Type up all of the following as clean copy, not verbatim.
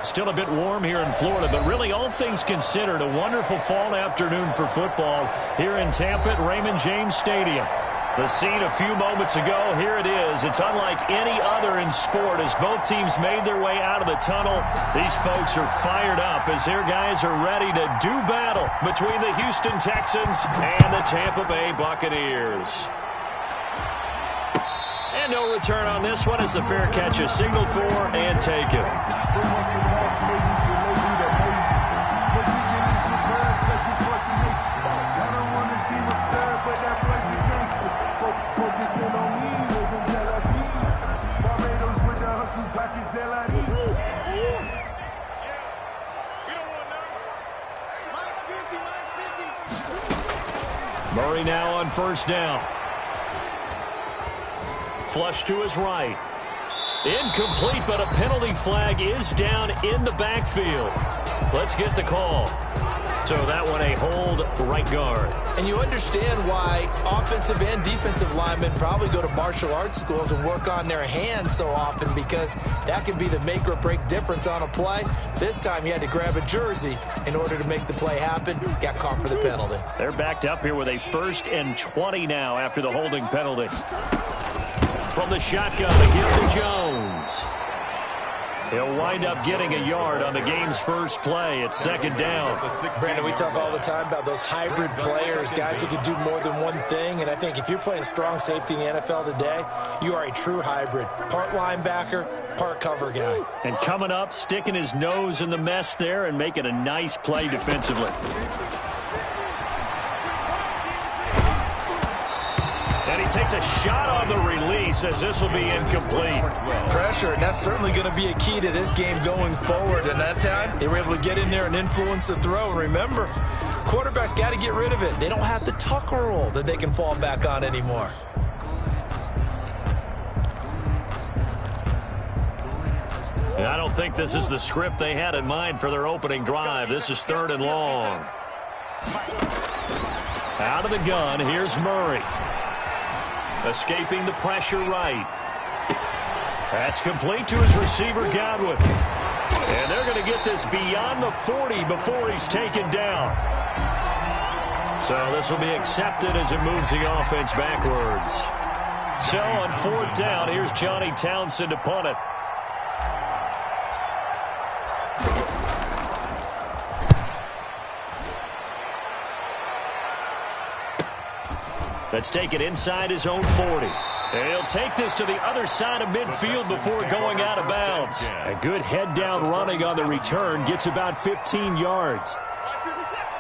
Still a bit warm here in Florida, but really all things considered, a wonderful fall afternoon for football here in Tampa at Raymond James Stadium. The scene a few moments ago, here it is. It's unlike any other in sport as both teams made their way out of the tunnel. These folks are fired up as their guys are ready to do battle between the Houston Texans and the Tampa Bay Buccaneers. And no return on this one as the fair catch is signaled for and taken. Murray now on first down. Flush to his right. Incomplete, but a penalty flag is down in the backfield. Let's get the call. So that one a hold right guard. And you understand why offensive and defensive linemen probably go to martial arts schools and work on their hands so often, because that can be the make or break difference on a play. This time he had to grab a jersey in order to make the play happen. Got caught for the penalty. They're backed up here with a 1st and 20 now after the holding penalty. From the shotgun, here's to Jones. He'll wind up getting a yard on the game's first play. It's 2nd down. Brandon, we talk all the time about those hybrid players, guys who can do more than one thing. And I think if you're playing strong safety in the NFL today, you are a true hybrid. Part linebacker, part cover guy. And coming up, sticking his nose in the mess there and making a nice play defensively. And he takes a shot on the release as this will be incomplete. Pressure, and that's certainly going to be a key to this game going forward. And that time, they were able to get in there and influence the throw. And remember, quarterbacks got to get rid of it. They don't have the tucker roll that they can fall back on anymore. And I don't think this is the script they had in mind for their opening drive. This is 3rd and long. Out of the gun, here's Murray. Escaping the pressure right. That's complete to his receiver, Godwin. And they're going to get this beyond the 40 before he's taken down. So this will be accepted as it moves the offense backwards. So on 4th down, here's Johnny Townsend to punt it. Let's take it inside his own 40. And he'll take this to the other side of midfield before going out of bounds. A good head-down running on the return gets about 15 yards.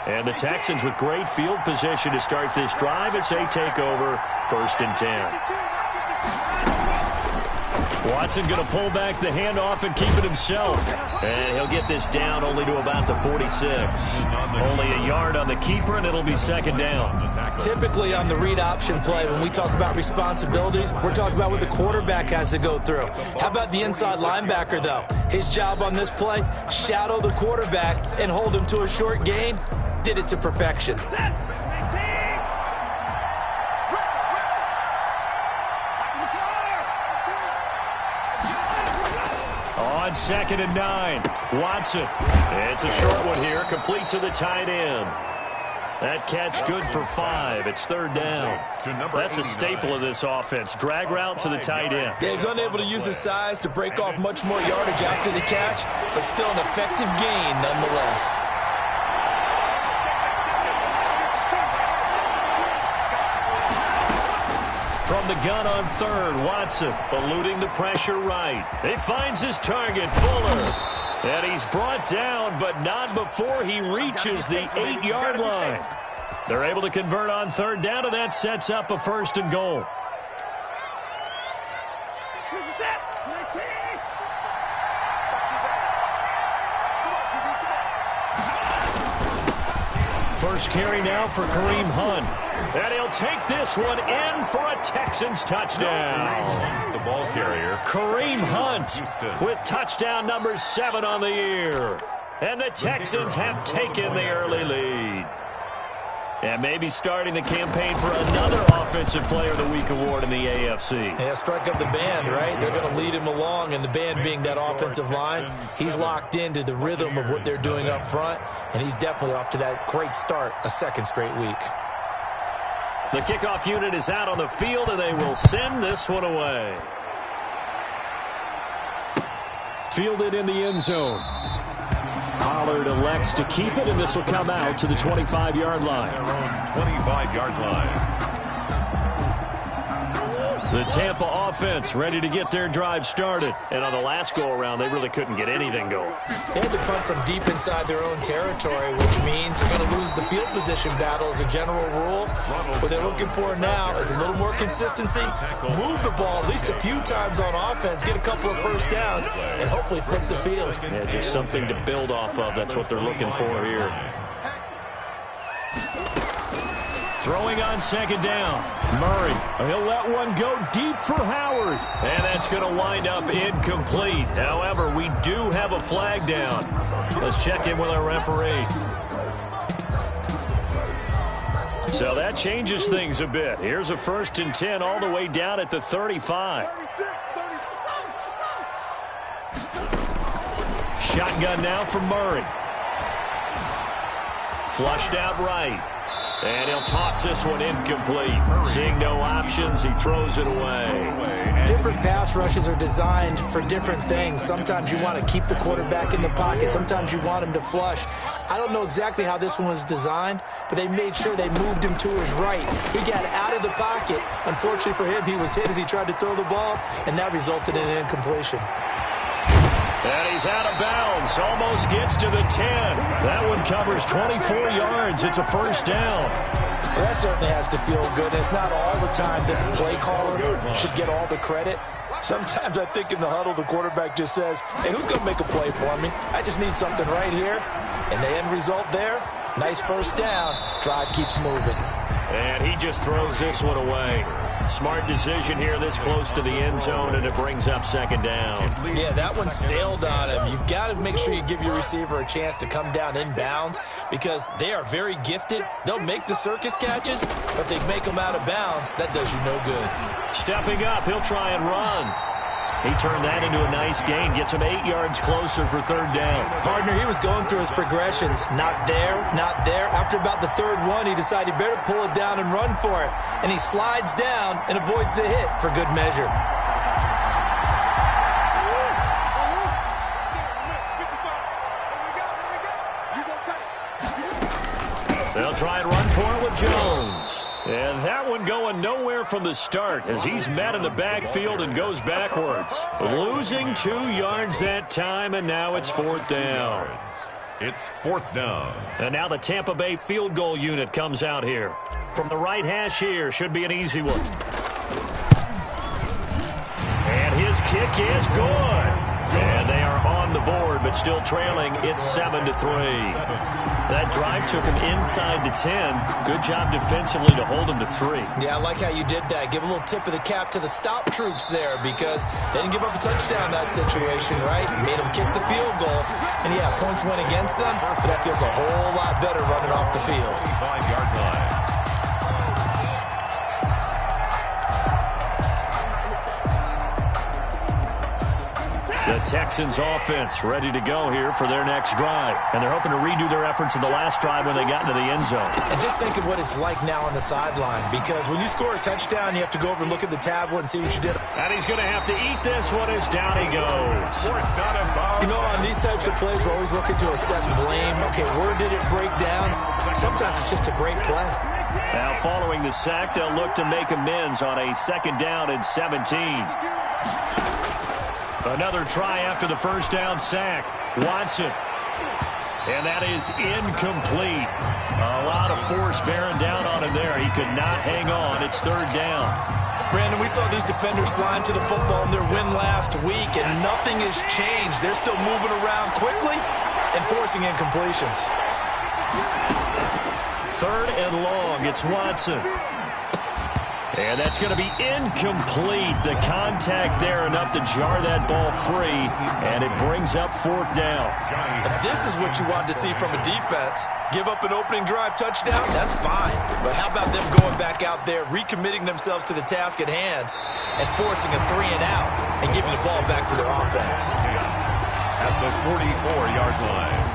And the Texans with great field position to start this drive as they take over 1st and 10. Watson going to pull back the handoff and keep it himself. And he'll get this down only to about the 46. Only a yard on the keeper, and it'll be 2nd down. Typically on the read option play, when we talk about responsibilities, we're talking about what the quarterback has to go through. How about the inside linebacker, though? His job on this play, shadow the quarterback and hold him to a short gain. Did it to perfection. On 2nd and 9, Watson. It's a short one here, complete to the tight end. That catch good for 5. It's 3rd down. That's a staple of this offense. Drag route to the tight end. Dave's unable to use his size to break off much more yardage after the catch, but still an effective gain nonetheless. From the gun on 3rd, Watson eluding the pressure right. He finds his target, Fuller. And he's brought down, but not before he reaches the 8-yard line. They're able to convert on 3rd down, and that sets up a 1st and goal. First carry now for Kareem Hunt. And he'll take this one in for a Texans touchdown. The ball carrier, Kareem Hunt with touchdown number 7 on the year. And the Texans have taken the early lead. And maybe starting the campaign for another Offensive Player of the Week award in the AFC. Yeah, strike up the band, right? They're going to lead him along, and the band being that offensive line, he's locked into the rhythm of what they're doing up front, and he's definitely off to that great start, a second straight week. The kickoff unit is out on the field, and they will send this one away. Fielded in the end zone. Pollard elects to keep it, and this will come out to the 25-yard line. Their own 25-yard line. The Tampa offense ready to get their drive started. And on the last go-around, they really couldn't get anything going. They had to punt from deep inside their own territory, which means they're going to lose the field position battle as a general rule. What they're looking for now is a little more consistency, move the ball at least a few times on offense, get a couple of first downs, and hopefully flip the field. Yeah, just something to build off of. That's what they're looking for here. Throwing on second down. Murray, he'll let one go deep for Howard. And that's going to wind up incomplete. However, we do have a flag down. Let's check in with our referee. So that changes things a bit. Here's a 1st and 10 all the way down at the 35. Shotgun now for Murray. Flushed out right. And he'll toss this one incomplete. Seeing no options, he throws it away. Different pass rushes are designed for different things. Sometimes you want to keep the quarterback in the pocket. Sometimes you want him to flush. I don't know exactly how this one was designed, but they made sure they moved him to his right. He got out of the pocket. Unfortunately for him, he was hit as he tried to throw the ball, and that resulted in an incompletion. And he's out of bounds. Almost gets to the 10. That one covers 24 yards. It's a first down. Well, that certainly has to feel good. It's not all the time that the play caller should get all the credit. Sometimes I think in the huddle, the quarterback just says, hey, who's going to make a play for me? I just need something right here. And the end result there, nice first down. Drive keeps moving. And he just throws this one away. Smart decision here this close to the end zone, and it brings up second down. Yeah, that one sailed on him. You've got to make sure you give your receiver a chance to come down inbounds because they are very gifted. They'll make the circus catches, but they make them out of bounds. That does you no good. Stepping up, he'll try and run. He turned that into a nice gain, gets him 8 yards closer for third down. Partner, he was going through his progressions. Not there, not there. After about the third one, he decided he better pull it down and run for it. And he slides down and avoids the hit for good measure. They'll try and run for it with Jones. And that one going nowhere from the start as he's met in the backfield and goes backwards. Losing 2 yards that time, and now it's fourth down. It's fourth down. And now the Tampa Bay field goal unit comes out here. From the right hash here, should be an easy one. And his kick is good. And they are on the board, but still trailing. It's 7-3. That drive took him inside the 10. Good job defensively to hold him to 3. Yeah, I like how you did that. Give a little tip of the cap to the stop troops there because they didn't give up a touchdown in that situation, right? Made them kick the field goal. And, yeah, points went against them, but that feels a whole lot better running off the field. 25-yard line. The Texans offense ready to go here for their next drive. And they're hoping to redo their efforts in the last drive when they got into the end zone. And just think of what it's like now on the sideline because when you score a touchdown, you have to go over and look at the tablet and see what you did. And he's going to have to eat this one as down he goes. You know, on these types of plays, we're always looking to assess blame. Okay, where did it break down? Sometimes it's just a great play. Now following the sack, they'll look to make amends on a 2nd down and 17. Another try after the first down sack. Watson. And that is incomplete. A lot of force bearing down on him there. He could not hang on. It's 3rd down. Brandon, we saw these defenders flying to the football in their win last week, and nothing has changed. They're still moving around quickly and forcing incompletions. 3rd and long. It's Watson. And that's going to be incomplete. The contact there enough to jar that ball free, and it brings up 4th down. And this is what you want to see from a defense. Give up an opening drive touchdown, that's fine. But how about them going back out there, recommitting themselves to the task at hand, and forcing a 3-and-out, and giving the ball back to their offense. At the 44-yard line.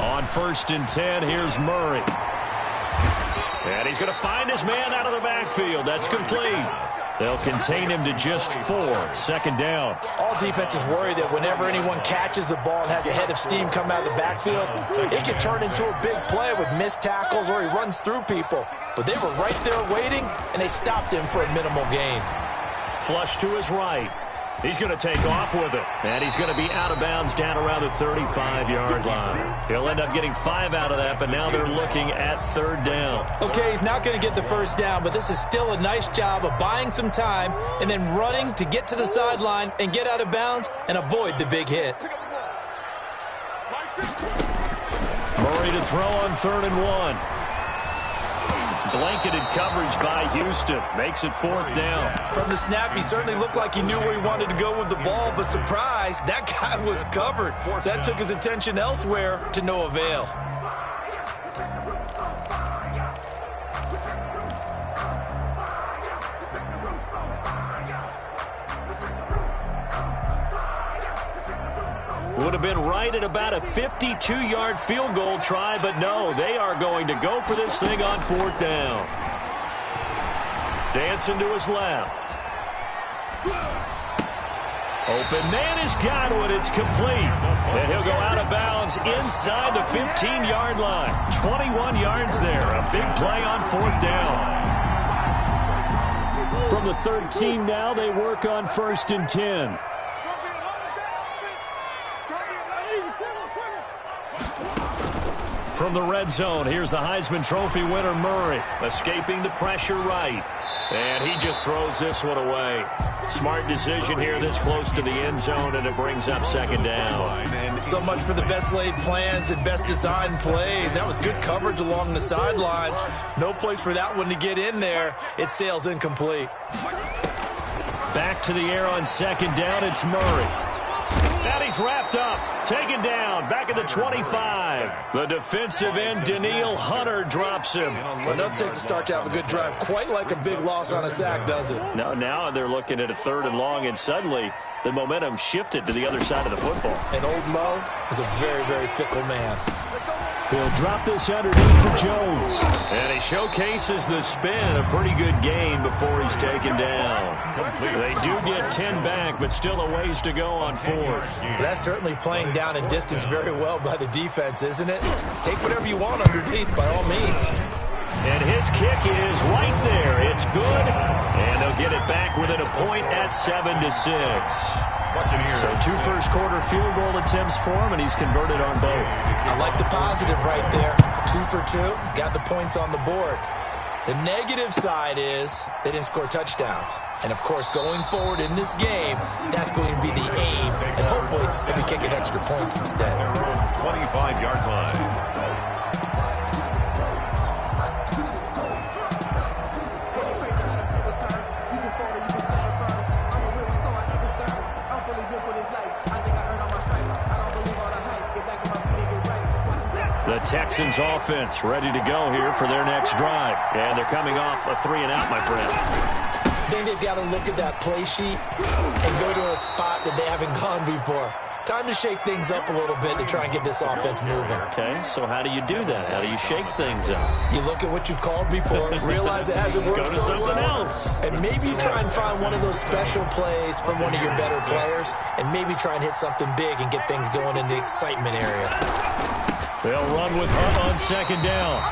On 1st and 10, here's Murray. And he's going to find his man out of the backfield. That's complete. They'll contain him to just 4. 2nd down. All defenses worry that whenever anyone catches the ball and has a head of steam come out of the backfield, it can turn into a big play with missed tackles or he runs through people. But they were right there waiting, and they stopped him for a minimal gain. Flush to his right. He's going to take off with it. And he's going to be out of bounds down around the 35-yard line. He'll end up getting 5 out of that, but now they're looking at 3rd down. Okay, he's not going to get the 1st down, but this is still a nice job of buying some time and then running to get to the sideline and get out of bounds and avoid the big hit. Murray to throw on 3rd and 1. Blanketed coverage by Houston. Makes it 4th down. From the snap, he certainly looked like he knew where he wanted to go with the ball, but surprise, that guy was covered. So that took his attention elsewhere to no avail. Would have been right at about a 52-yard field goal try, but no, they are going to go for this thing on 4th down. Dancing to his left. Open man has got one. It's complete. And he'll go out of bounds inside the 15-yard line. 21 yards there. A big play on 4th down. From the 13 now, they work on 1st and 10. From the red zone, here's the Heisman Trophy winner, Murray, escaping the pressure right. And he just throws this one away. Smart decision here this close to the end zone, and it brings up 2nd down. So much for the best laid plans and best designed plays. That was good coverage along the sidelines. No place for that one to get in there. It sails incomplete. Back to the air on 2nd down, it's Murray. And he's wrapped up, taken down, back at the 25. The defensive end, Daniil Hunter, drops him. Enough takes a start to have a good drive. Quite like a big loss on a sack, does it? No, now they're looking at a 3rd and long, and suddenly the momentum shifted to the other side of the football. And old Mo is a very, very fickle man. He'll drop this underneath for Jones. And he showcases the spin. A pretty good gain before he's taken down. They do get 10 back, but still a ways to go on 4th. That's certainly playing down in distance very well by the defense, isn't it? Take whatever you want underneath, by all means. And his kick is right there. It's good. And they'll get it back within a point at 7-6. So 2 first-quarter field goal attempts for him, and he's converted on both. I like the positive right there. 2 for 2, got the points on the board. The negative side is they didn't score touchdowns. And, of course, going forward in this game, that's going to be the aim. And hopefully they'll be kicking extra points instead. 25-yard line. The Texans offense ready to go here for their next drive. And they're coming off a 3-and-out, my friend. I think they've got to look at that play sheet and go to a spot that they haven't gone before. Time to shake things up a little bit to try and get this offense moving. Okay, so how do you do that? How do you shake things up? You look at what you've called before, realize it hasn't worked Go to so something well, else. and maybe you try and find one of those special plays from one of your better players, and maybe try and hit something big and get things going in the excitement area. They'll run with Hunt on 2nd down.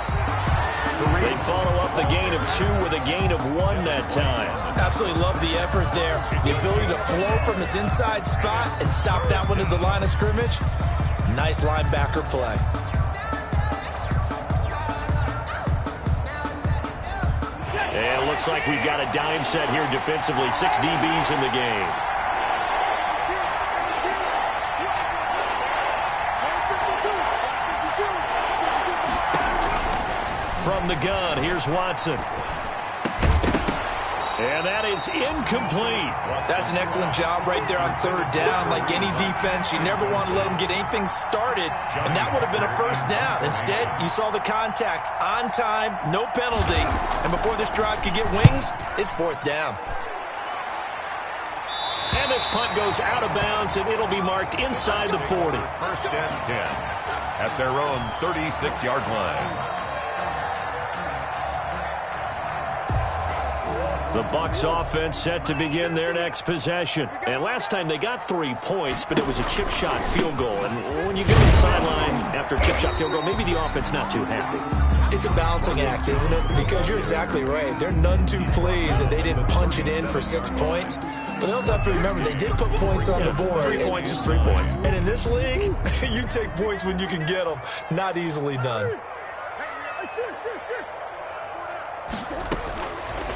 They follow up the gain of 2 with a gain of 1 that time. Absolutely love the effort there. The ability to flow from his inside spot and stop that one at the line of scrimmage. Nice linebacker play. And it looks like we've got a dime set here defensively. 6 DBs in the game. From the gun, here's Watson. And that is incomplete. That's an excellent job right there on third down. Like any defense, you never want to let them get anything started, and that would have been a first down. Instead, you saw the contact on time, no penalty, and before this drive could get wings, it's fourth down. And this punt goes out of bounds, and it'll be marked inside the 40. First and 10 at their own 36-yard line. The Bucs offense set to begin their next possession. And last time they got 3 points, but it was a chip shot field goal. And when you go to the sideline after a chip shot field goal, maybe the offense not too happy. It's a balancing act, isn't it? Because you're exactly right. They're none too pleased that they didn't punch it in for 6 points. But they also have to remember they did put points on the board. 3 points is 3 points. And in this league, you take points when you can get them. Not easily done.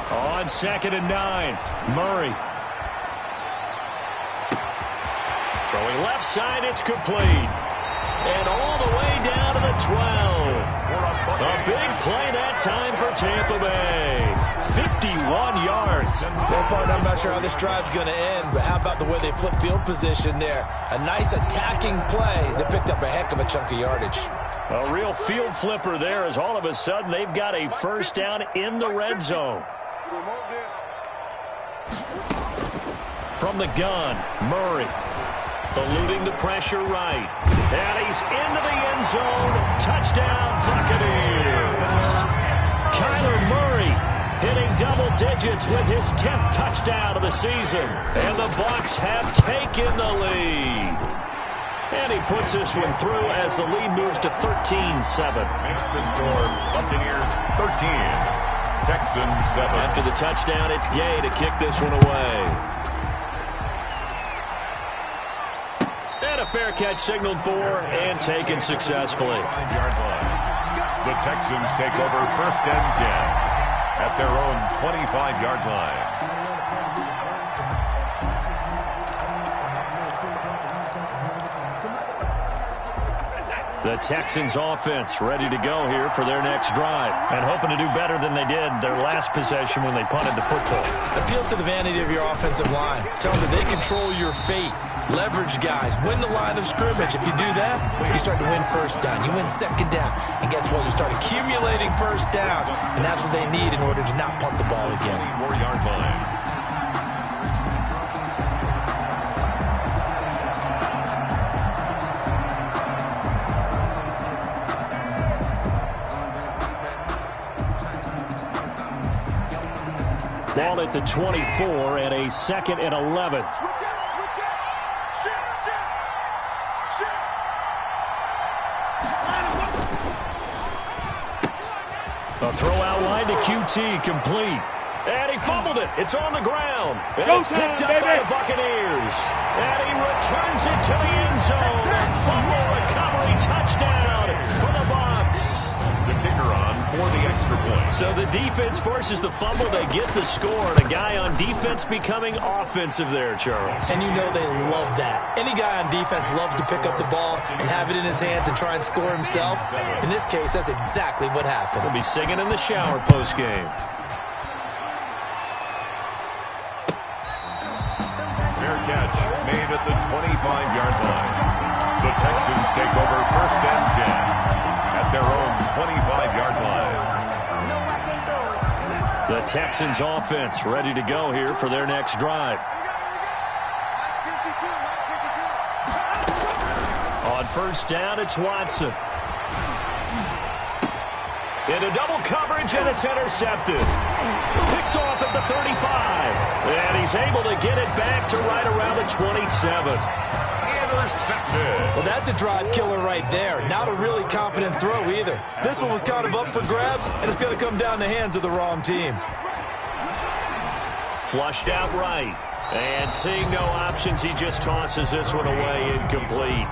On 2nd and 9, Murray. Throwing left side, it's complete. And all the way down to the 12. A big play that time for Tampa Bay. 51 yards. I'm not sure how this drive's going to end, but how about the way they flip field position there? A nice attacking play that picked up a heck of a chunk of yardage. A real field flipper there as all of a sudden they've got a first down in the red zone. From the gun, Murray. Eluding the pressure right. And he's into the end zone. Touchdown, Buccaneers. Kyler Murray hitting double digits with his 10th touchdown of the season. And the Bucs have taken the lead. And he puts this one through as the lead moves to 13-7. Makes the score Buccaneers 13, Texans 7. After the touchdown, it's Gay to kick this one away. And a fair catch signaled for and taken successfully. 5-yard line. The Texans take over first and 10 at their own 25-yard line. The Texans offense ready to go here for their next drive and hoping to do better than they did their last possession when they punted the football. Appeal to the vanity of your offensive line. Tell them that they control your fate. Leverage guys. Win the line of scrimmage. If you do that, you start to win first down. You win second down. And guess what? You start accumulating first downs. And that's what they need in order to not punt the ball again. 4-yard line. Ball at the 24 and a 2nd and 11. A throw out line to QT, complete. And he fumbled it. It's on the ground. And it's picked up by the Buccaneers. And he returns it to the end zone. A fumble recovery touchdown for the Bucs. The kicker on for the extra point. So the defense forces the fumble. They get the score. And a guy on defense becoming offensive there, Charles. And you know they love that. Any guy on defense loves to pick up the ball and have it in his hands and try and score himself. In this case, that's exactly what happened. He'll be singing in the shower postgame. Fair catch made at the 25-yard line. The Texans take over first and 10 at their own 25-yard line. The Texans offense ready to go here for their next drive. On first down, it's Watson. Into double coverage, and it's intercepted. Picked off at the 35. And he's able to get it back to right around the 27. Intercepted. Well, that's a drive killer right there. Not a really confident throw either. This one was kind of up for grabs, and it's going to come down the hands of the wrong team. Flushed out right. And seeing no options, he just tosses this one away, incomplete.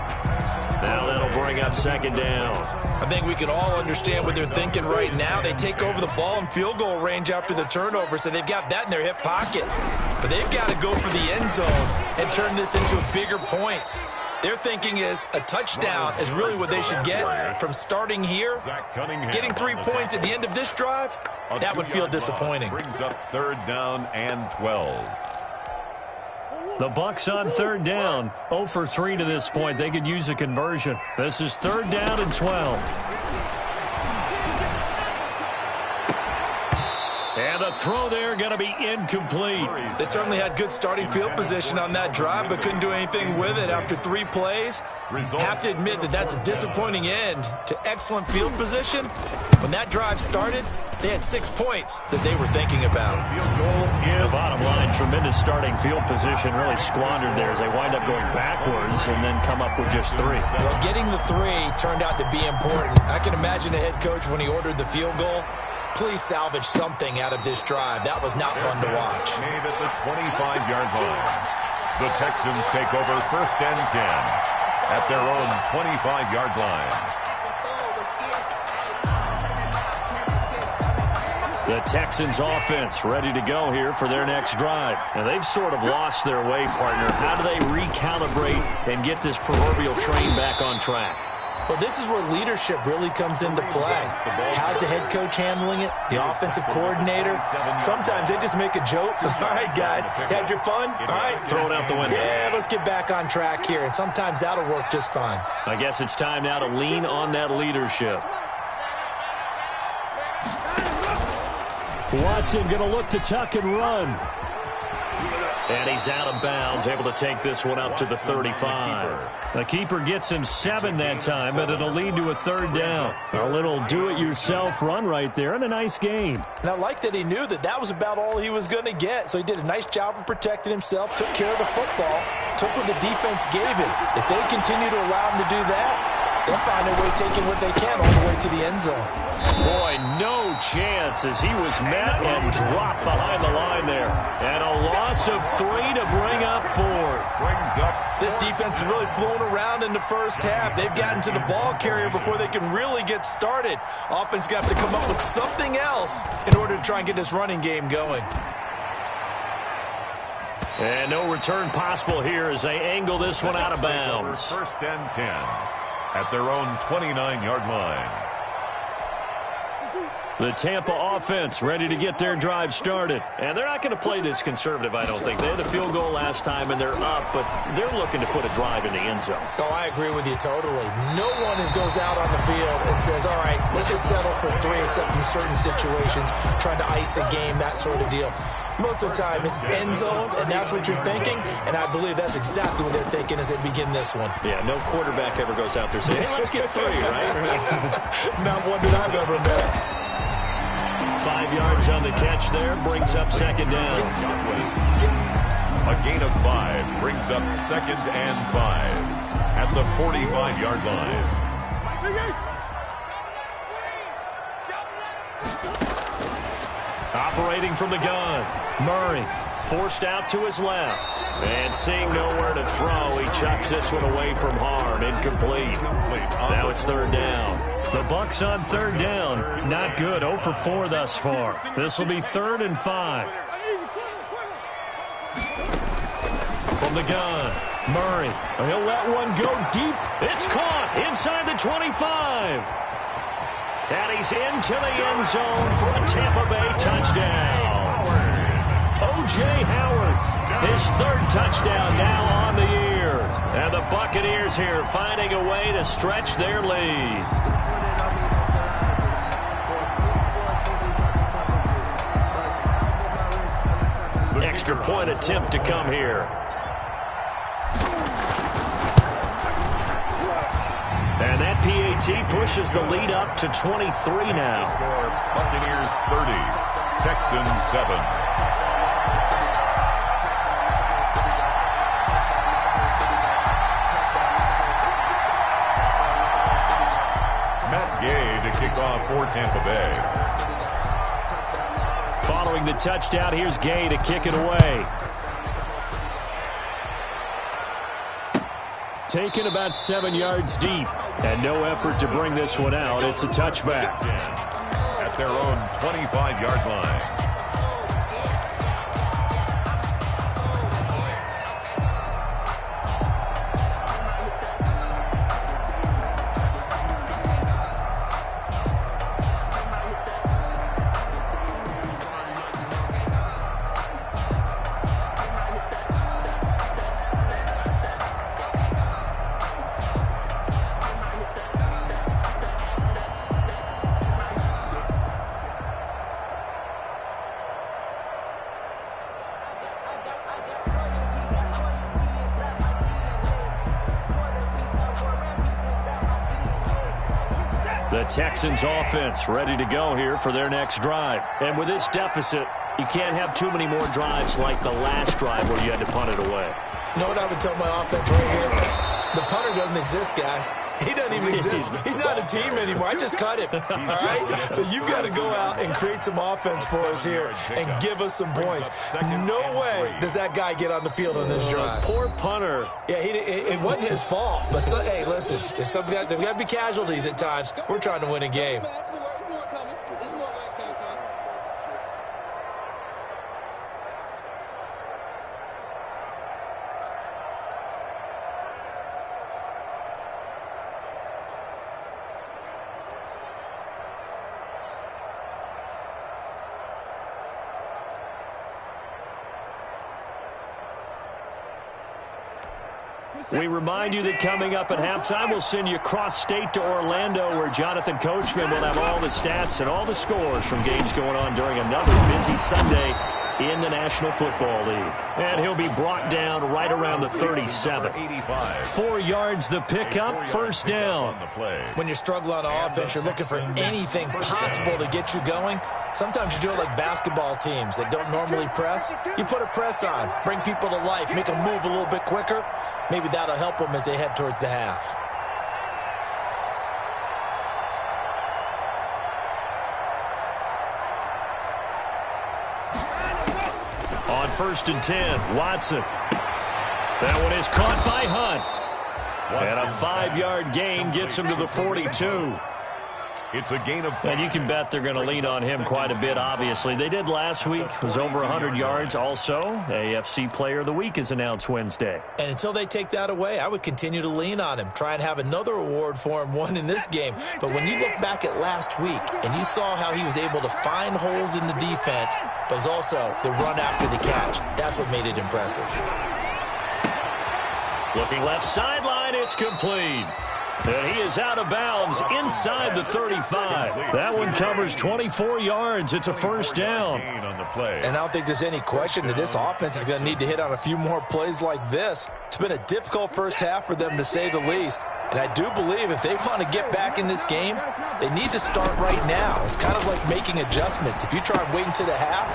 Now that'll bring up second down. I think we can all understand what they're thinking right now. They take over the ball in field goal range after the turnover, so they've got that in their hip pocket. But they've got to go for the end zone and turn this into a bigger point. Their thinking is a touchdown is really what they should get from starting here. Getting 3 points at the end of this drive, that would feel disappointing. Brings up 3rd down and 12. The Bucs on 3rd down. 0 for 3 to this point. They could use a conversion. This is 3rd down and 12. And the throw there going to be incomplete. They certainly had good starting field position on that drive, but couldn't do anything with it after 3 plays. Have to admit that that's a disappointing end to excellent field position. When that drive started, they had 6 points that they were thinking about. The bottom line, tremendous starting field position, really squandered there as they wind up going backwards and then come up with just 3. Well, getting the 3 turned out to be important. I can imagine a head coach when he ordered the field goal. Please salvage something out of this drive. That was not fun to watch. Made at the 25-yard line. The Texans take over 1st and 10 at their own 25-yard line. The Texans offense ready to go here for their next drive. And they've sort of lost their way, partner. How do they recalibrate and get this proverbial train back on track? Well, this is where leadership really comes into play. How's the head coach handling it? The offensive coordinator? Sometimes they just make a joke. All right, guys, had your fun? All right. Throw it out the window. Yeah, let's get back on track here. And sometimes that'll work just fine. I guess it's time now to lean on that leadership. Watson going to look to tuck and run. And he's out of bounds, able to take this one up to the 35. The keeper gets him 7 that time, but it'll lead to a 3rd down. A little do-it-yourself run right there, and a nice gain. And I like that he knew that that was about all he was going to get, so he did a nice job of protecting himself, took care of the football, took what the defense gave him. If they continue to allow him to do that, they'll find a way taking what they can all the way to the end zone. Boy, no chance as he was met and dropped behind the line there. And a loss of 3 to bring up 4th. This defense is really flown around in the first half. They've gotten to the ball carrier before they can really get started. Offense got to come up with something else in order to try and get this running game going. And no return possible here as they angle this one out of bounds. 1st and 10 at their own 29-yard line. The Tampa offense ready to get their drive started. And they're not going to play this conservative, I don't think. They had a field goal last time, and they're up, but they're looking to put a drive in the end zone. Oh, I agree with you totally. No one goes out on the field and says, all right, let's just settle for 3, except in certain situations, trying to ice a game, that sort of deal. Most of the time, it's end zone, and that's what you're thinking, and I believe that's exactly what they're thinking as they begin this one. Yeah, no quarterback ever goes out there saying, hey, let's get 3, right? Not one that I've ever met. 5 yards on the catch there, brings up 2nd down. A gain of 5 brings up 2nd and 5 at the 45-yard line. Operating from the gun, Murray forced out to his left. And seeing nowhere to throw, he chucks this one away from harm. Incomplete. Now it's 3rd down. The Bucs on 3rd down. Not good. 0 for 4 thus far. This will be 3rd and 5. From the gun, Murray. He'll let one go deep. It's caught inside the 25. And he's into the end zone for a Tampa Bay touchdown. O.J. Howard, his 3rd touchdown now on the year. And the Buccaneers here finding a way to stretch their lead. Extra point attempt to come here. And that PAT pushes the lead up to 23 now. Buccaneers 30, Texans 7. To kick off for Tampa Bay. Following the touchdown, here's Gay to kick it away. Taken about 7 yards deep, and no effort to bring this one out. It's a touchback. At their own 25-yard line. The Texans offense ready to go here for their next drive. And with this deficit, you can't have too many more drives like the last drive where you had to punt it away. You know what I would tell my offense right here? The punter doesn't exist, guys. He doesn't even exist. He's not a team anymore. I just cut him, all right? So you've got to go out and create some offense for us here and give us some points. No way does that guy get on the field on this drive. Poor punter. Yeah, it wasn't his fault. But, hey, listen, there's got to be casualties at times. We're trying to win a game. We remind you that coming up at halftime, we'll send you cross-state to Orlando, where Jonathan Coachman will have all the stats and all the scores from games going on during another busy Sunday in the National Football League. And he'll be brought down right around the 37. 4 yards the pickup, first down. When you're struggling on offense, you're looking for anything possible to get you going. Sometimes you do it like basketball teams that don't normally press. You put a press on, bring people to life, make them move a little bit quicker. Maybe that'll help them as they head towards the half. On 1st and 10, Watson. That one is caught by Hunt. And a 5-yard gain gets him to the 42. It's a gain of 5. And you can bet they're going to lean on him quite a bit, obviously. They did last week. It was over 100 yards. Also, AFC Player of the Week is announced Wednesday. And until they take that away, I would continue to lean on him. Try and have another award for him, one in this game. But when you look back at last week and you saw how he was able to find holes in the defense, but it's also the run after the catch. That's what made it impressive. Looking left sideline, it's complete. And he is out of bounds inside the 35. That one covers 24 yards. It's a first down. And I don't think there's any question that this offense is going to need to hit on a few more plays like this. It's been a difficult first half for them, to say the least. And I do believe if they want to get back in this game, they need to start right now. It's kind of like making adjustments. If you try and wait until the half,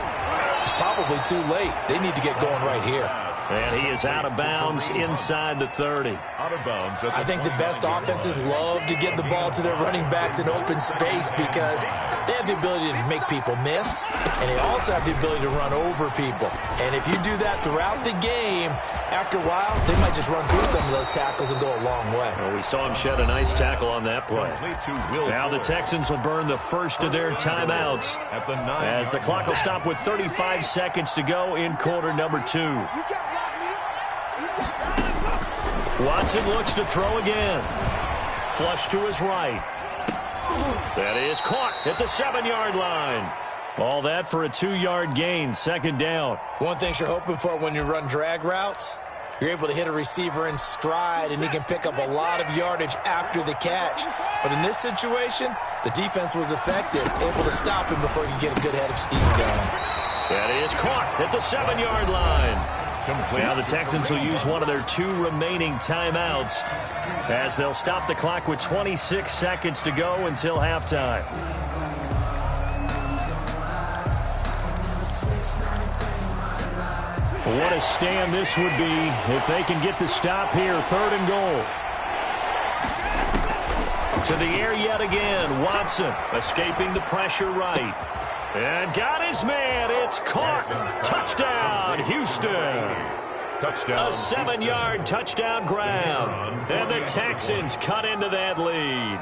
it's probably too late. They need to get going right here. And he is out of bounds inside the 30. Out of bounds. I think the best offenses love to get the ball to their running backs in open space because they have the ability to make people miss, and they also have the ability to run over people. And if you do that throughout the game, after a while, they might just run through some of those tackles and go a long way. Well, we saw him shed a nice tackle on that play. Now the Texans will burn the first of their timeouts as the clock will stop with 35 seconds to go in quarter number 2. Watson looks to throw again. Flush to his right. That is caught at the 7-yard line. All that for a 2-yard gain, second down. One thing you're hoping for when you run drag routes, you're able to hit a receiver in stride, and he can pick up a lot of yardage after the catch. But in this situation, the defense was effective, able to stop him before he could get a good head of steam going. That is caught at the 7-yard line. Now the Texans will use one of their 2 remaining timeouts as they'll stop the clock with 26 seconds to go until halftime. What a stand this would be if they can get the stop here. 3rd and goal. To the air yet again. Watson escaping the pressure right. And got his man. It's caught. Touchdown, Houston. Touchdown. A 7-yard touchdown grab. And the Texans cut into that lead.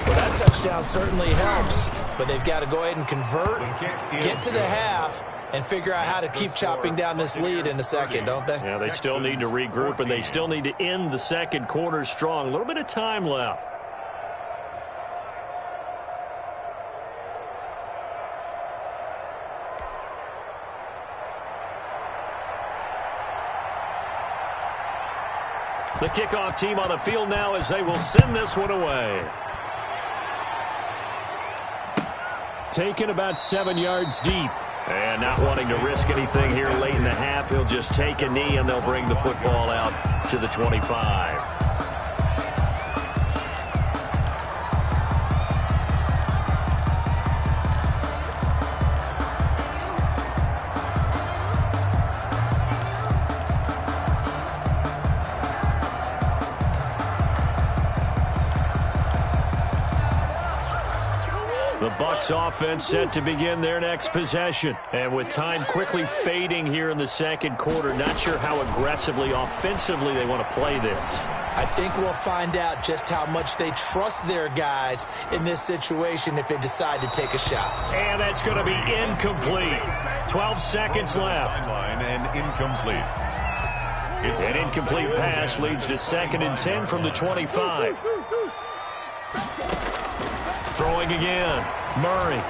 Well, that touchdown certainly helps, but they've got to go ahead and convert, get to the half, and figure out how to keep chopping down this lead in the second, don't they? Yeah, they still need to regroup, and they still need to end the second quarter strong. A little bit of time left. The kickoff team on the field now as they will send this one away. Taken about 7 yards deep. And not wanting to risk anything here late in the half, he'll just take a knee and they'll bring the football out to the 25. Bucs offense set to begin their next possession. And with time quickly fading here in the second quarter, not sure how aggressively, offensively they want to play this. I think we'll find out just how much they trust their guys in this situation if they decide to take a shot. And that's going to be incomplete. 12 seconds left. And incomplete. An incomplete pass leads to 2nd and 10 from the 25. Throwing again. Murray.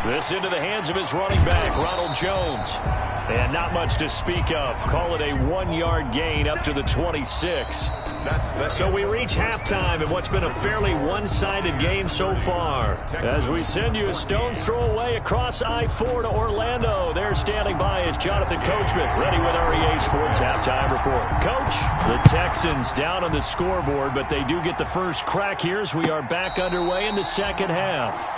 This into the hands of his running back, Ronald Jones. And not much to speak of. Call it a 1-yard gain up to the 26. So we reach halftime in what's been a fairly one-sided game so far. As we send you a stone's throw away across I-4 to Orlando. There standing by is Jonathan Coachman, ready with our EA Sports Halftime Report. Coach, the Texans down on the scoreboard, but they do get the first crack here as we are back underway in the second half.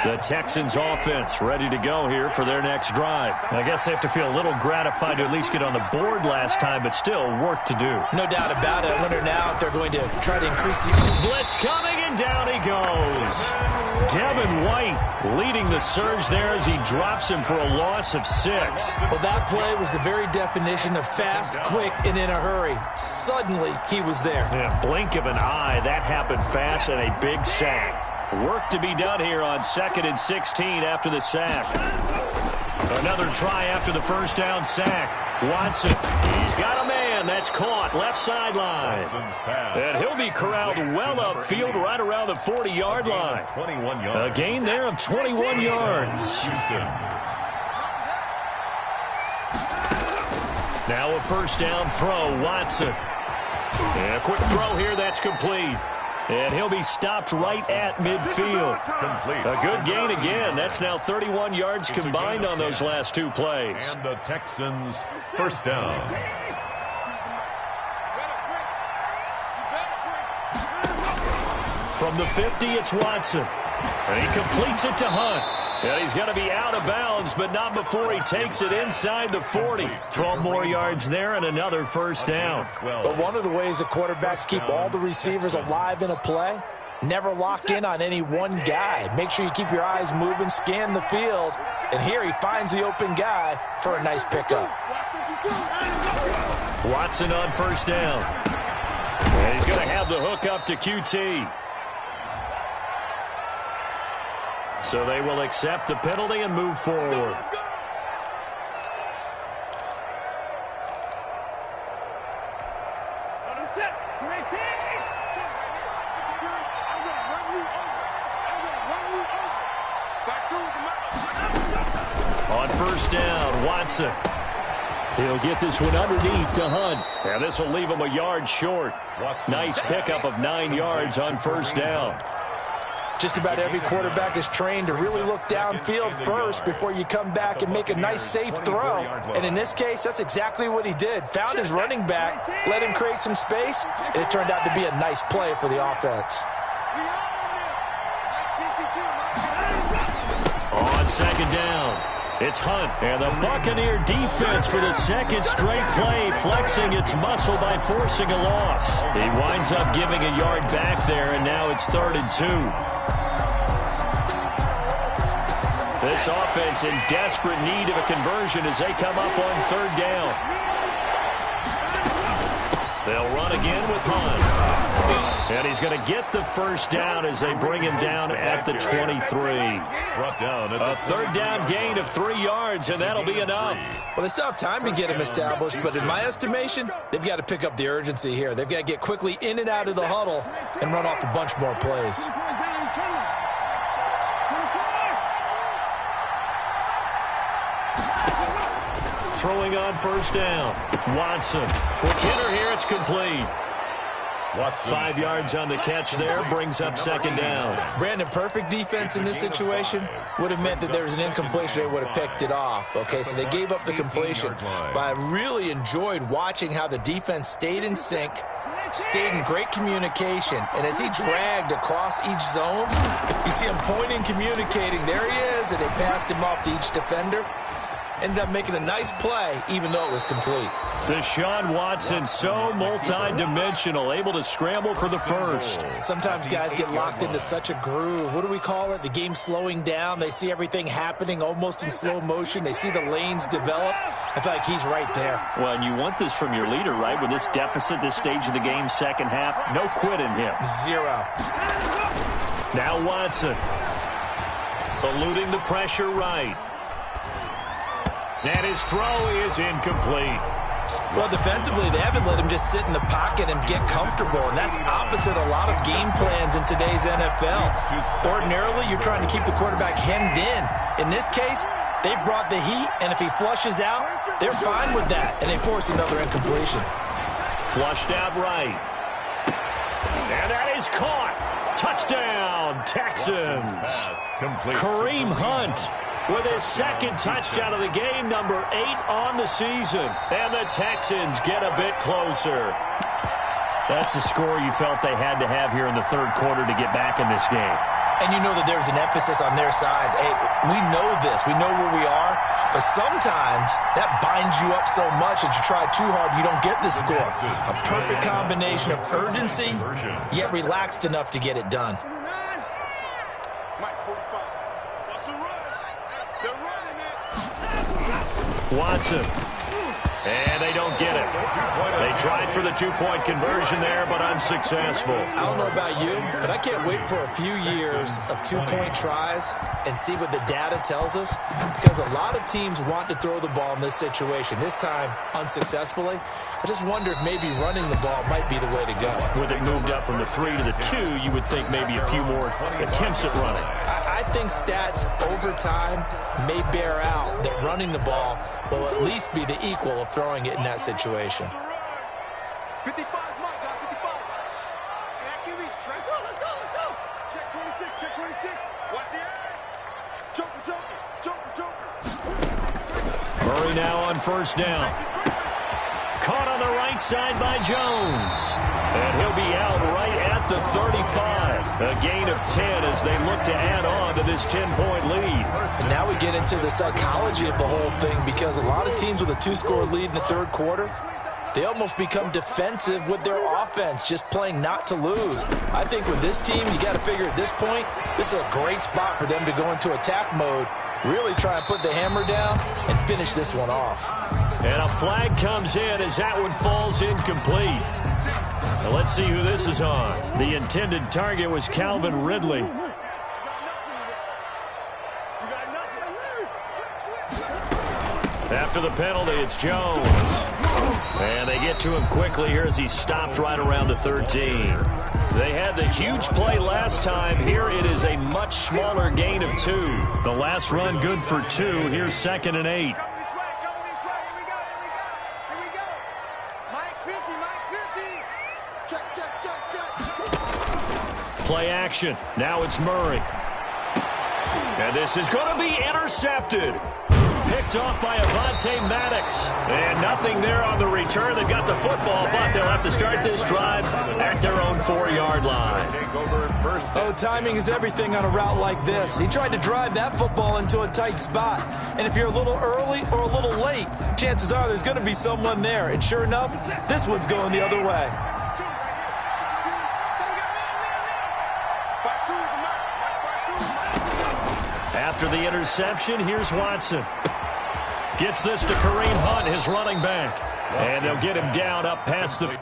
The Texans offense ready to go here for their next drive. I guess they have to feel a little gratified to at least get on the board last time, but still work to do. No doubt about it. I wonder now if they're going to try to increase the... Blitz coming, and down he goes. Devin White leading the surge there as he drops him for a loss of 6. Well, that play was the very definition of fast, quick, and in a hurry. Suddenly, he was there. Yeah, blink of an eye. That happened fast and a big sack. Work to be done here on 2nd and 16 after the sack. Another try after the first down sack. Watson, he's got a man. That's caught left sideline. And he'll be corralled well upfield right around the 40-yard line. 21 yards. A gain there of 21 yards. Now a first down throw, Watson. And a quick throw here, that's complete. And he'll be stopped right at midfield. A good gain again. That's now 31 yards combined on those last 2 plays. And the Texans first down. From the 50, it's Watson. And he completes it to Hunt. And he's going to be out of bounds, but not before he takes it inside the 40. 12 more yards there and another first down. But one of the ways the quarterbacks keep all the receivers alive in a play, never lock in on any one guy. Make sure you keep your eyes moving, scan the field. And here he finds the open guy for a nice pickup. Watson on first down. And he's going to have the hook up to QT. So they will accept the penalty and move forward. On first down, Watson. He'll get this one underneath to Hunt. And this will leave him a yard short. Nice pickup of 9 yards on first down. Just about every quarterback is trained to really look downfield first before you come back and make a nice, safe throw. And in this case, that's exactly what he did. Found his running back, let him create some space, and it turned out to be a nice play for the offense. On second down, it's Hunt. And the Buccaneer defense for the second straight play, flexing its muscle by forcing a loss. He winds up giving a yard back there, and now it's 3rd and 2. This offense in desperate need of a conversion as they come up on 3rd down. They'll run again with Hunt. And he's going to get the first down as they bring him down at the 23. A 3rd down gain of 3 yards, and that'll be enough. Well, they still have time to get him established, but in my estimation, they've got to pick up the urgency here. They've got to get quickly in and out of the huddle and run off a bunch more plays. Throwing on first down. Watson. Quick hitter here. It's complete. 5 yards on the catch there. Brings up 2nd down. Brandon, perfect defense in this situation would have meant that there was an incompletion. They would have picked it off. Okay, so they gave up the completion. But I really enjoyed watching how the defense stayed in sync, stayed in great communication. And as he dragged across each zone, you see him pointing, communicating. There he is, and they passed him off to each defender. Ended up making a nice play, even though it was complete. Deshaun Watson, so multi-dimensional, able to scramble for the first. Sometimes guys get locked into such a groove. What do we call it? The game's slowing down. They see everything happening almost in slow motion. They see the lanes develop. I feel like he's right there. Well, and you want this from your leader, right? With this deficit, this stage of the game, second half, no quit in him. Zero. Now Watson, eluding the pressure right. And his throw is incomplete. Well, defensively, they haven't let him just sit in the pocket and get comfortable, and that's opposite a lot of game plans in today's NFL. Ordinarily, you're trying to keep the quarterback hemmed in. In this case, they brought the heat, and if he flushes out, they're fine with that, and they force another incompletion. Flushed out right. And that is caught. Touchdown, Texans. Kareem Hunt with his second touchdown of the game, number 8 on the season. And the Texans get a bit closer. That's a score you felt they had to have here in the third quarter to get back in this game. And you know that there's an emphasis on their side. Hey, we know this. We know where we are. But sometimes that binds you up so much that you try too hard, you don't get this score. A perfect combination of urgency, yet relaxed enough to get it done. Watson. And they don't get it. They tried for the two-point conversion there, but unsuccessful. I don't know about you, but I can't wait for a few years of two-point tries and see what the data tells us, because a lot of teams want to throw the ball in this situation. This time, unsuccessfully. I just wonder if maybe running the ball might be the way to go. With it moved up from the 3 to the 2, you would think maybe a few more attempts at running. I think stats over time may bear out that running the ball will at least be the equal of throwing it in that situation. 55, Mike, 55. QB's track. Let's go. Check 26, check 26. Watch the edge. Joker. Murray now on first down. Caught on the right side by Jones. And he'll be out right at the 35. A gain of 10 as they look to add on to this 10-point lead. And now we get into the psychology of the whole thing, because a lot of teams with a 2-score lead in the third quarter, they almost become defensive with their offense, just playing not to lose. I think with this team, you got to figure at this point, this is a great spot for them to go into attack mode, really try and put the hammer down and finish this one off. And a flag comes in as that one falls incomplete. Now let's see who this is on. The intended target was Calvin Ridley. After the penalty, it's Jones. And they get to him quickly here as he stopped right around the 13. They had the huge play last time. Here it is a much smaller gain of 2. The last run good for 2. Here's 2nd and 8. Play action. Now it's Murray. And this is going to be intercepted. Picked off by Avonte Maddox. And nothing there on the return. They've got the football, but they'll have to start this drive at their own 4-yard line. Oh, timing is everything on a route like this. He tried to drive that football into a tight spot. And if you're a little early or a little late, chances are there's going to be someone there. And sure enough, this one's going the other way. After the interception, here's Watson. Gets this to Kareem Hunt, his running back. And they'll get him down up past the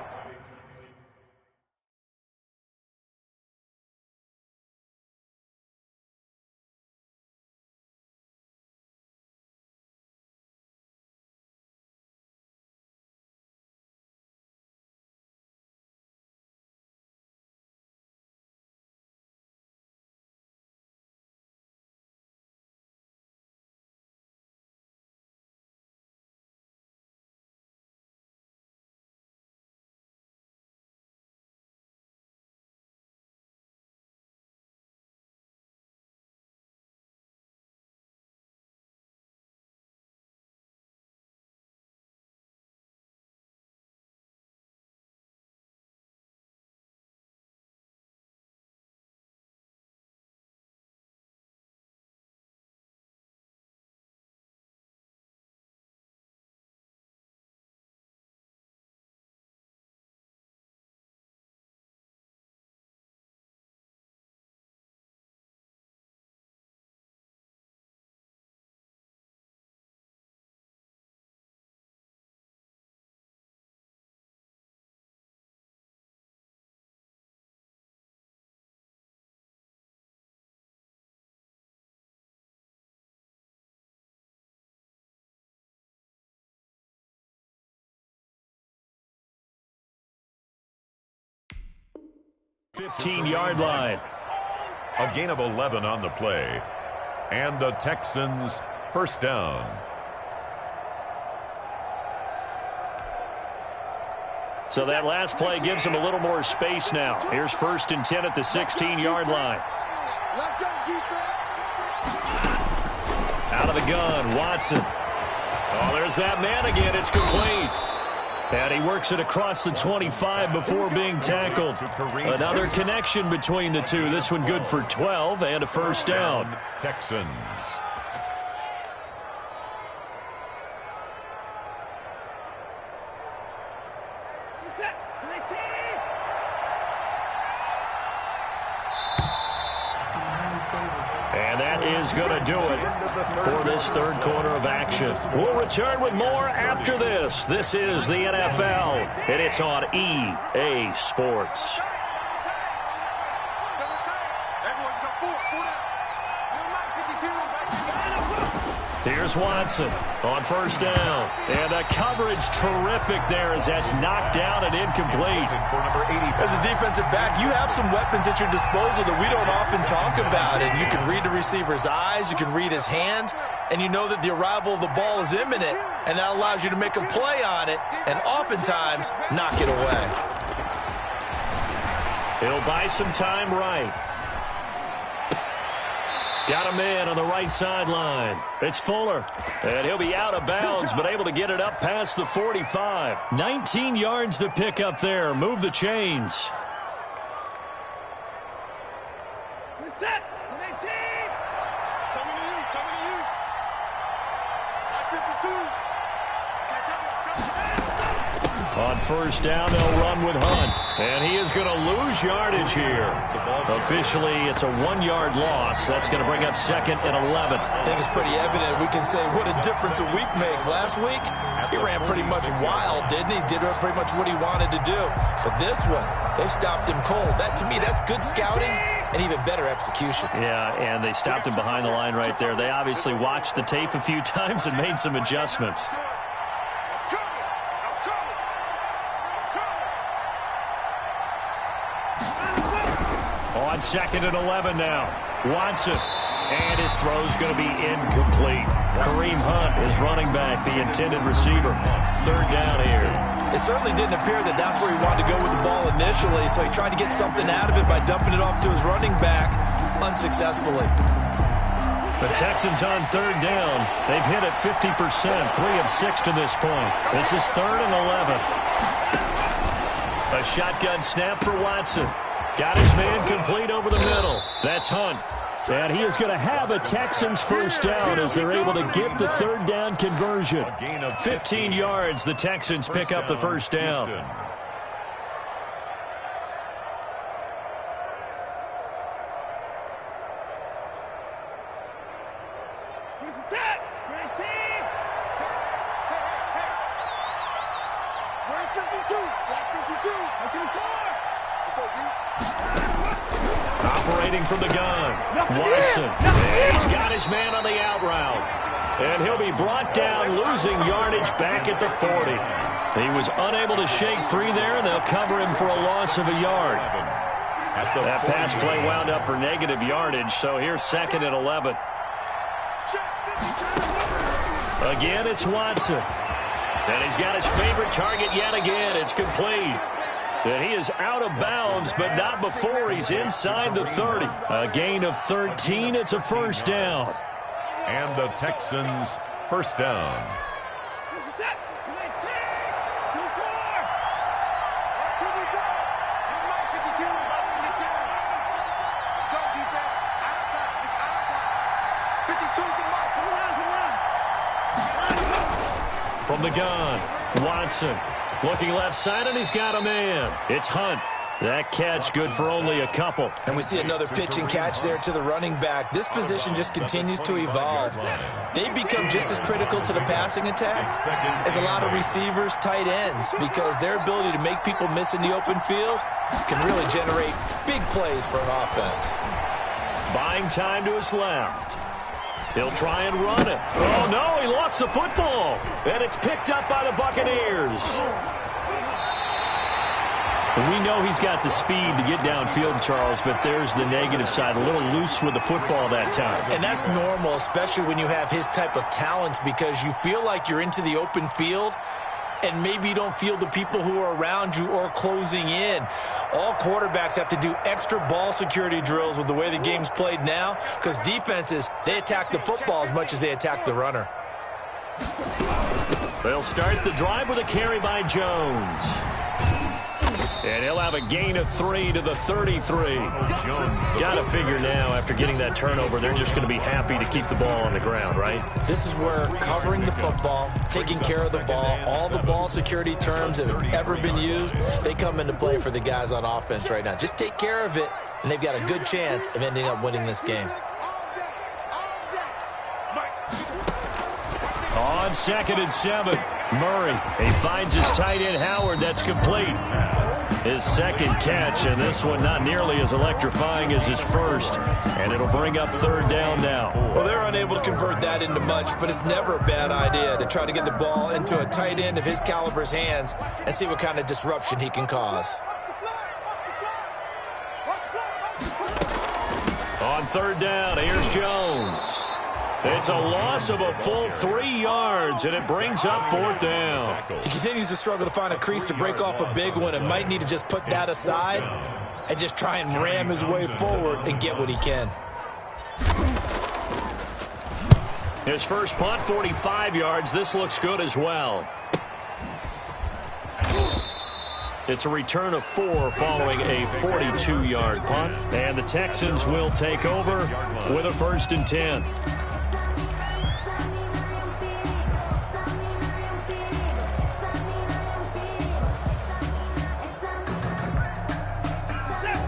15-yard line. A gain of 11 on the play. And the Texans first down. So that last play gives them a little more space now. Here's 1st and 10 at the 16-yard line. Let's go, defense. Out of the gun, Watson. Oh, there's that man again. It's complete. And he works it across the 25 before being tackled. Another connection between the two. This one good for 12 and a first down. Texans. And that is going to do it for this third quarter of action. We'll return with more after this. This is the NFL, and it's on EA Sports. Here's Watson on first down. And the coverage terrific there as that's knocked down and incomplete. As a defensive back, you have some weapons at your disposal that we don't often talk about. And you can read the receiver's eyes, you can read his hands, and you know that the arrival of the ball is imminent, and that allows you to make a play on it and oftentimes knock it away. He'll buy some time right. Got a man on the right sideline. It's Fuller. And he'll be out of bounds, but able to get it up past the 45. 19 yards to pick up there. Move the chains. Set. 19. Coming to you. 52. On first down, they'll run with Hunt. And he is going to lose yardage here. Officially, it's a 1-yard loss. That's going to bring up 2nd and 11. I think it's pretty evident. We can say what a difference a week makes. Last week, he ran pretty much wild, didn't he? Did pretty much what he wanted to do. But this one, they stopped him cold. That, to me, that's good scouting and even better execution. Yeah, and they stopped him behind the line right there. They obviously watched the tape a few times and made some adjustments. On 2nd and 11 now. Watson. And his throw's going to be incomplete. Kareem Hunt is running back, the intended receiver. 3rd down here. It certainly didn't appear that that's where he wanted to go with the ball initially, so he tried to get something out of it by dumping it off to his running back unsuccessfully. The Texans on 3rd down. They've hit it 50%, 3 of 6 to this point. This is 3rd and 11. A shotgun snap for Watson. Got his man complete over the middle. That's Hunt. And he is going to have a Texans first down as they're able to get the 3rd down conversion. 15 yards, the Texans pick up the first down. Who's that? 19. Where's 52? Block 52. Look in the corner. Let's go, D. Operating from the gun, Watson. He's got his man on the out route. And he'll be brought down, losing yardage back at the 40. He was unable to shake free there, and they'll cover him for a loss of a yard. That pass play wound up for negative yardage, so here's 2nd and 11. Again, it's Watson. And he's got his favorite target yet again. It's complete. And he is out of bounds, but not before he's inside the 30. A gain of 13. It's a first down. And the Texans first down. From the gun, Watson. Looking left side, and he's got a man. It's Hunt. That catch good for only a couple. And we see another pitch and catch there to the running back. This position just continues to evolve. They become just as critical to the passing attack as a lot of receivers, tight ends, because their ability to make people miss in the open field can really generate big plays for an offense. Buying time to his left. He'll try and run it. Oh, no, he lost the football. And it's picked up by the Buccaneers. We know he's got the speed to get downfield, Charles, but there's the negative side. A little loose with the football that time. And that's normal, especially when you have his type of talents, because you feel like you're into the open field and maybe you don't feel the people who are around you or closing in. All quarterbacks have to do extra ball security drills with the way the game's played now, because defenses, they attack the football as much as they attack the runner. They'll start the drive with a carry by Jones. And he'll have a gain of 3 to the 33. Got to figure now, after getting that turnover, they're just going to be happy to keep the ball on the ground, right? This is where covering the football, taking care of the ball, all the ball security terms that have ever been used, they come into play for the guys on offense right now. Just take care of it, and they've got a good chance of ending up winning this game. On 2nd and 7, Murray. He finds his tight end, Howard. That's complete. His second catch, and this one not nearly as electrifying as his first. And it'll bring up 3rd down now. Well, they're unable to convert that into much, but it's never a bad idea to try to get the ball into a tight end of his caliber's hands and see what kind of disruption he can cause. On 3rd down, here's Jones. It's a loss of a full 3 yards, and it brings up 4th down. He continues to struggle to find a crease to break off a big one and might need to just put that aside and just try and ram his way forward and get what he can. His first punt, 45 yards. This looks good as well. It's a return of 4 following a 42-yard punt. And the Texans will take over with a 1st and 10.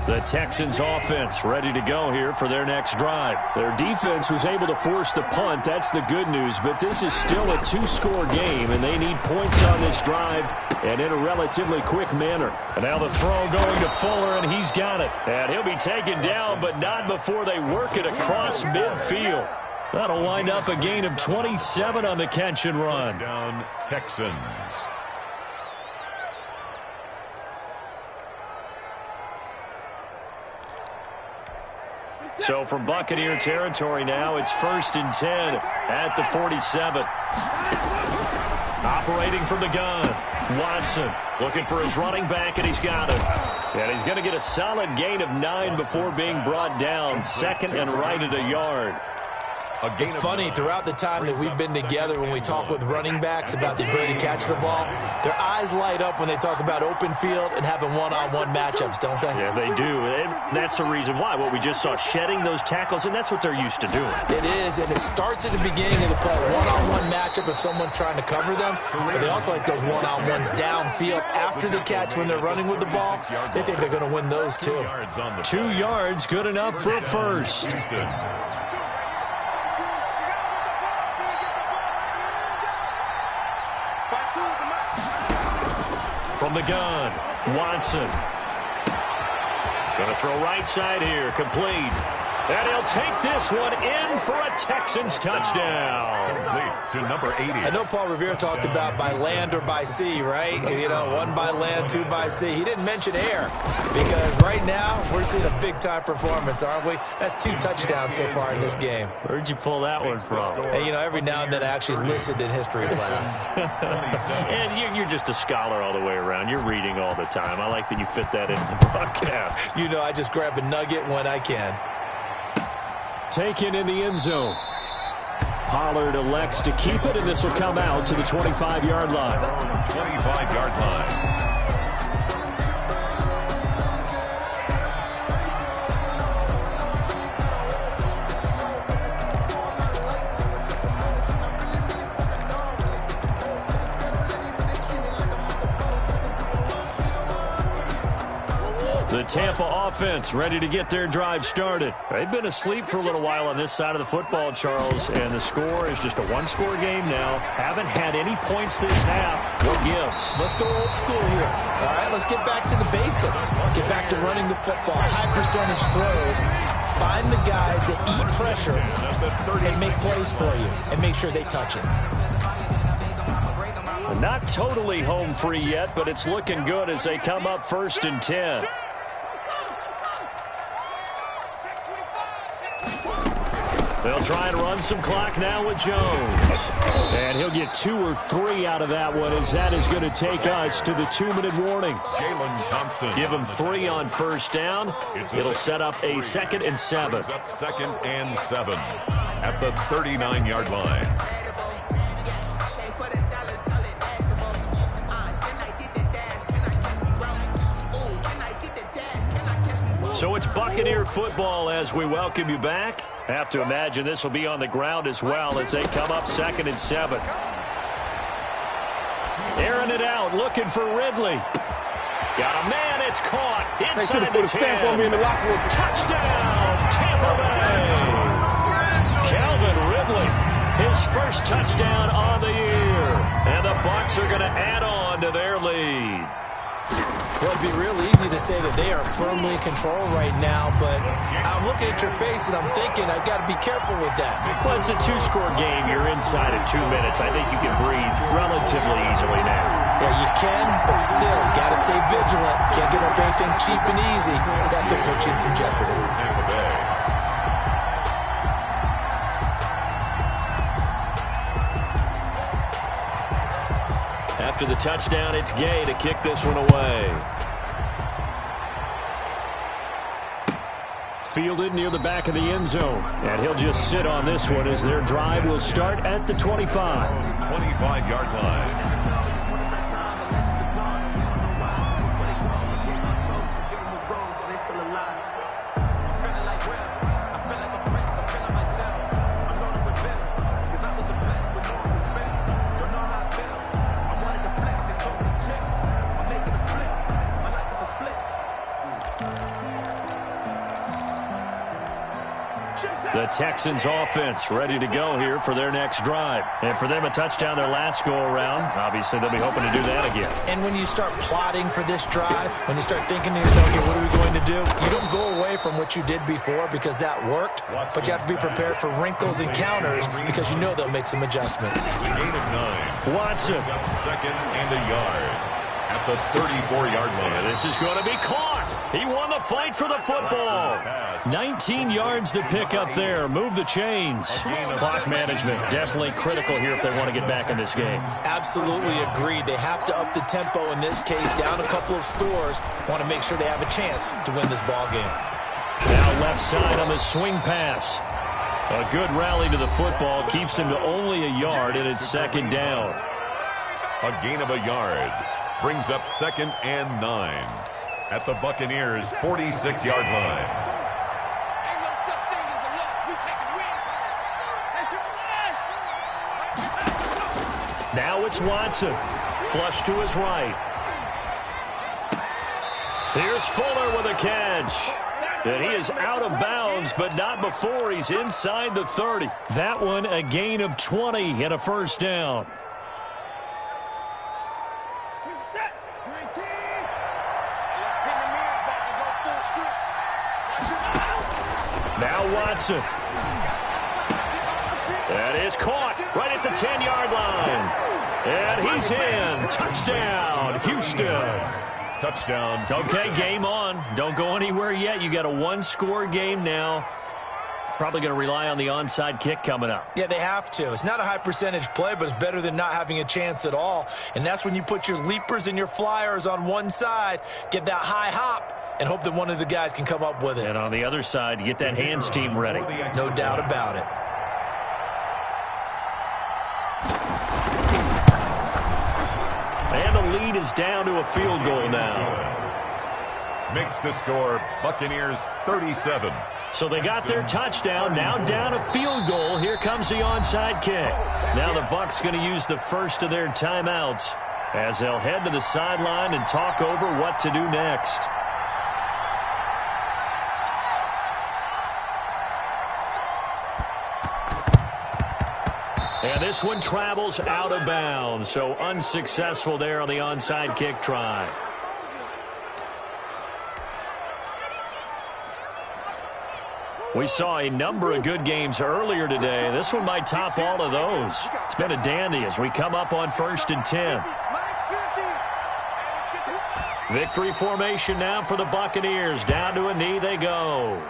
The Texans offense ready to go here for their next drive. Their defense was able to force the punt. That's the good news, but this is still a 2-score game, and they need points on this drive and in a relatively quick manner. And now the throw going to Fuller, and he's got it. And he'll be taken down, but not before they work it across midfield. That'll wind up a gain of 27 on the catch and run. Down Texans. So from Buccaneer territory now, it's 1st and 10 at the 47. Operating from the gun, Watson looking for his running back, and he's got it. And he's going to get a solid gain of 9 before being brought down. 2nd and right at a yard. It's funny, throughout the time that we've been together, when we talk with running backs about the ability to catch the ball, their eyes light up when they talk about open field and having one-on-one matchups, don't they? Yeah, they do. And that's the reason why. What we just saw, shedding those tackles, and that's what they're used to doing. It is, and it starts at the beginning of the play. One-on-one matchup if someone's trying to cover them, but they also like those one-on-ones downfield after the catch when they're running with the ball. They think they're going to win those, too. 2 yards, good enough for a first. From the gun, Watson. Going to throw right side here, complete. And he'll take this one in for a Texans touchdown. Complete to number 80. I know Paul Revere talked about by land or by sea, right? You know, 1 by land, 2 by sea. He didn't mention air because right now we're seeing a big-time performance, aren't we? That's 2 touchdowns so far in this game. Where'd you pull that one from? And, you know, every now and then I actually listened in history class. And you're just a scholar all the way around. You're reading all the time. I like that you fit that into the broadcast. You know, I just grab a nugget when I can. Taken in the end zone. Pollard elects to keep it, and this will come out to the 25-yard line. 25-yard line. The Tampa offense ready to get their drive started. They've been asleep for a little while on this side of the football, Charles, and the score is just a 1-score game now. Haven't had any points this half. What gives? Let's go old school here. All right, let's get back to the basics. Get back to running the football, high percentage throws. Find the guys that eat pressure and make plays for you and make sure they touch it. Not totally home free yet, but it's looking good as they come up 1st and 10. They'll try and run some clock now with Jones. And he'll get 2 or 3 out of that one, as that is going to take us to the 2-minute warning. Jalen Thompson. Give him 3 on 1st down. It'll set up a 2nd and 7. It's up 2nd and 7 at the 39-yard line. So it's Buccaneer football as we welcome you back. Have to imagine this will be on the ground as well as they come up 2nd and 7. Airing it out, looking for Ridley. Got a man, it's caught inside the 10. Touchdown, Tampa Bay. Calvin Ridley, his first touchdown on the year. And the Bucs are going to add on to their lead. Well, it'd be real easy to say that they are firmly in control right now, but I'm looking at your face and I'm thinking I've got to be careful with that. Well, it's a 2-score game. You're inside of 2 minutes. I think you can breathe relatively easily now. Yeah, you can, but still, you got to stay vigilant. Can't give up anything cheap and easy. That could put you in some jeopardy. Tampa Bay. After the touchdown, it's Gay to kick this one away. Fielded near the back of the end zone. And he'll just sit on this one as their drive will start at the 25. 25-yard line. The Texans offense ready to go here for their next drive. And for them, a touchdown their last go-around. Obviously, they'll be hoping to do that again. And when you start plotting for this drive, when you start thinking to yourself, okay, what are we going to do? You don't go away from what you did before because that worked, but you have to be prepared for wrinkles and counters because you know they'll make some adjustments. Gain of 9. Watson. Up 2nd and a yard at the 34-yard line. This is going to be caught. He won the fight for the football. 19 yards to pick up there. Move the chains. Clock management definitely critical here if they want to get back in this game. Absolutely agreed. They have to up the tempo in this case, down a couple of scores. Want to make sure they have a chance to win this ball game. Now left side on the swing pass. A good rally to the football keeps him to only a yard, and it's 2nd down. A gain of a yard brings up 2nd and 9 at the Buccaneers' 46-yard line. Now it's Watson. Flush to his right. Here's Fuller with a catch. And he is out of bounds, but not before he's inside the 30. That one a gain of 20 and a 1st down. Now Watson. That is caught right at the 10-yard line. And he's in. Touchdown, Houston. Touchdown. Okay, game on. Don't go anywhere yet. You got a 1-score game now. Probably going to rely on the onside kick coming up. Yeah, they have to. It's not a high percentage play, but it's better than not having a chance at all. And that's when you put your leapers and your flyers on one side, get that high hop, and hope that one of the guys can come up with it. And on the other side, you get that hands team ready. No doubt about it. And the lead is down to a field goal now. Makes the score Buccaneers 37. So they got their touchdown, now down a field goal. Here comes the onside kick. Now the Bucs going to use the first of their timeouts as they'll head to the sideline and talk over what to do next. And this one travels out of bounds, so unsuccessful there on the onside kick try. We saw a number of good games earlier today. This one might top all of those. It's been a dandy as we come up on 1st and 10. Victory formation now for the Buccaneers. Down to a knee they go.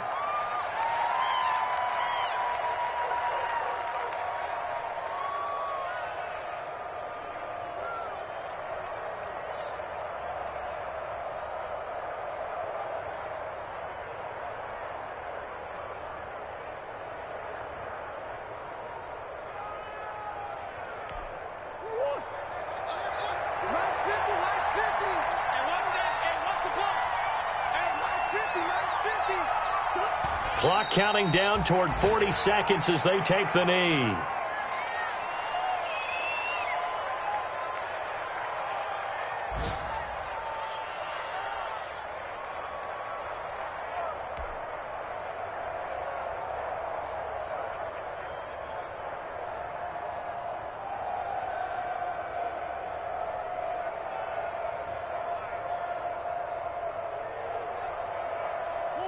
Clock counting down toward 40 seconds as they take the knee.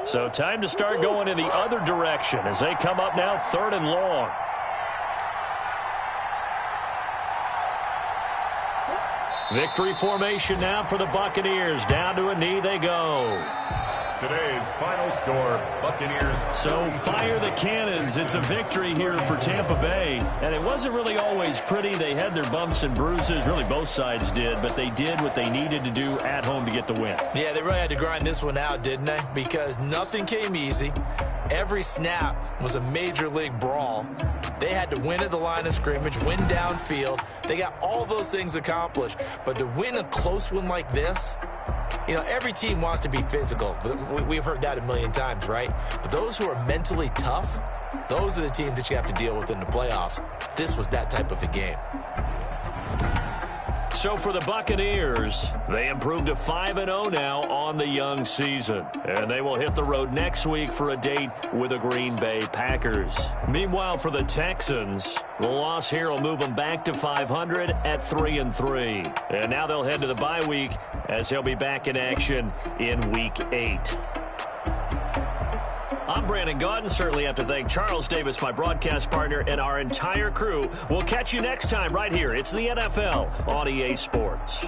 So time to start going in the other direction as they come up now 3rd and long. Victory formation now for the Buccaneers. Down to a knee they go. Today's final score, Buccaneers. So fire the cannons. It's a victory here for Tampa Bay. And it wasn't really always pretty. They had their bumps and bruises. Really, both sides did. But they did what they needed to do at home to get the win. Yeah, they really had to grind this one out, didn't they? Because nothing came easy. Every snap was a major league brawl. They had to win at the line of scrimmage, win downfield. They got all those things accomplished. But to win a close one like this, you know, every team wants to be physical. We've heard that a million times, right? But those who are mentally tough, those are the teams that you have to deal with in the playoffs. This was that type of a game. So for the Buccaneers, they improved to 5-0 now on the young season. And they will hit the road next week for a date with the Green Bay Packers. Meanwhile, for the Texans, the loss here will move them back to 500 at 3-3. And now they'll head to the bye week as they'll be back in action in Week 8. I'm Brandon Gaudin. Certainly have to thank Charles Davis, my broadcast partner, and our entire crew. We'll catch you next time right here. It's the NFL on EA Sports.